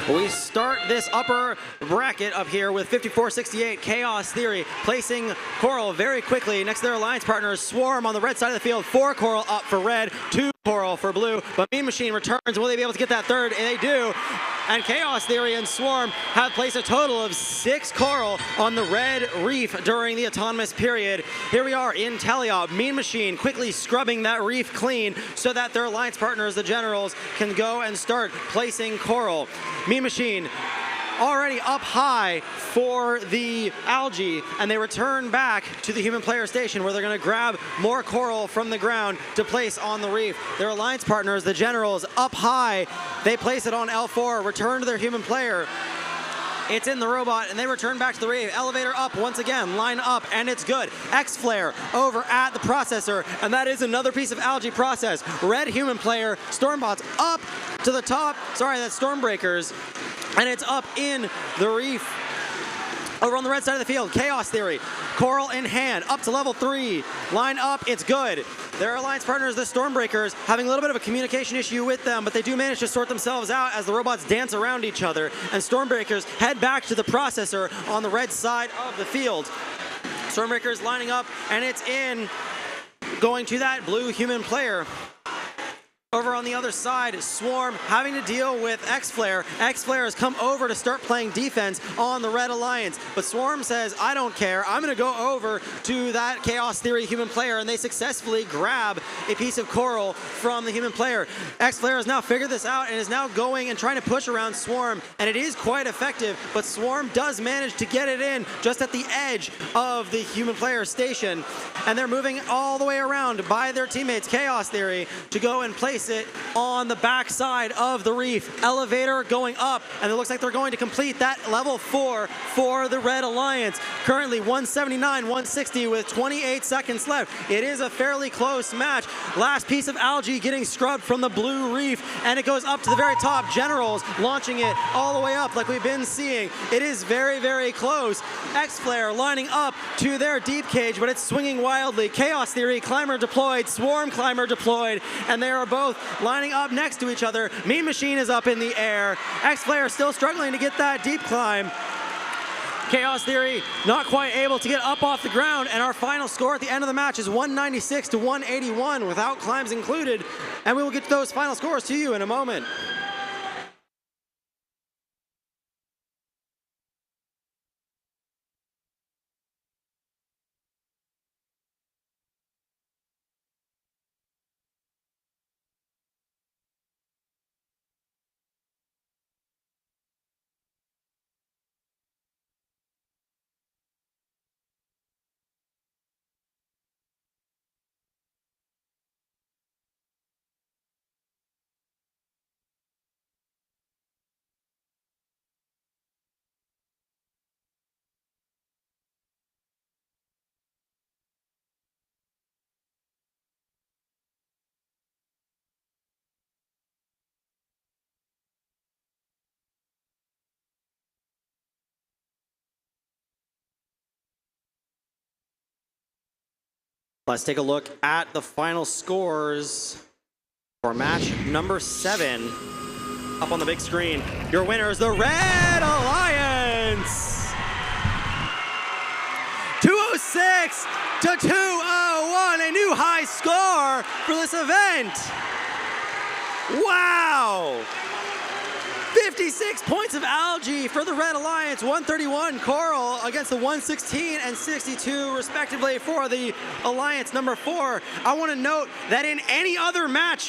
We start this upper bracket up here with 54-68 Chaos Theory placing Coral very quickly next to their alliance partners. Swarm on the red side of the field, 4 Coral up for red, 2 Coral for blue, but Mean Machine returns. Will they be able to get that third? And they do. And Chaos Theory and Swarm have placed a total of 6 Coral on the red reef during the autonomous period. Here we are in Teleop. Mean Machine quickly scrubbing that reef clean so that their alliance partners, the Generals, can go and start placing Coral. Mean Machine already up high for the algae, and they return back to the human player station where they're going to grab more coral from the ground to place on the reef. Their alliance partners, the Generals, up high. They place it on L4, return to their human player. It's in the robot, and they return back to the reef. Elevator up once again, line up, and it's good. X-Flare over at the processor, and that is another piece of algae process. Red human player, Stormbots up to the top. Sorry, that's Stormbreakers. And it's up in the reef. Over on the red side of the field, Chaos Theory. Coral in hand, up to level 3. Line up, it's good. Their alliance partners, the Stormbreakers, having a little bit of a communication issue with them, but they do manage to sort themselves out as the robots dance around each other, and Stormbreakers head back to the processor on the red side of the field. Stormbreakers lining up, and it's in, going to that blue human player. Over on the other side, Swarm having to deal with X-Flare. X-Flare has come over to start playing defense on the Red Alliance, but Swarm says, I don't care. I'm going to go over to that Chaos Theory human player, and they successfully grab a piece of coral from the human player. X-Flare has now figured this out and is now going and trying to push around Swarm, and it is quite effective, but Swarm does manage to get it in just at the edge of the human player station, and they're moving all the way around by their teammates, Chaos Theory, to go and place it on the back side of the reef. Elevator going up, and it looks like they're going to complete that level 4 for the Red Alliance. Currently 179, 160 with 28 seconds left. It is a fairly close match. Last piece of algae getting scrubbed from the blue reef, and it goes up to the very top. Generals launching it all the way up like we've been seeing. It is very, very close. X-Flare lining up to their deep cage, but it's swinging wildly. Chaos Theory, Climber deployed, Swarm Climber deployed, and they are both lining up next to each other. Mean Machine is up in the air. X-Flare still struggling to get that deep climb. Chaos Theory not quite able to get up off the ground, and our final score at the end of the match is 196 to 181 without climbs included, and we will get those final scores to you in a moment. Let's take a look at the final scores for match number 7. Up on the big screen, your winners, the Red Alliance! 206 to 201, a new high score for this event! Wow! 56 points of algae for the Red Alliance, 131 Coral against the 116 and 62 respectively for the Alliance number 4. I want to note that in any other match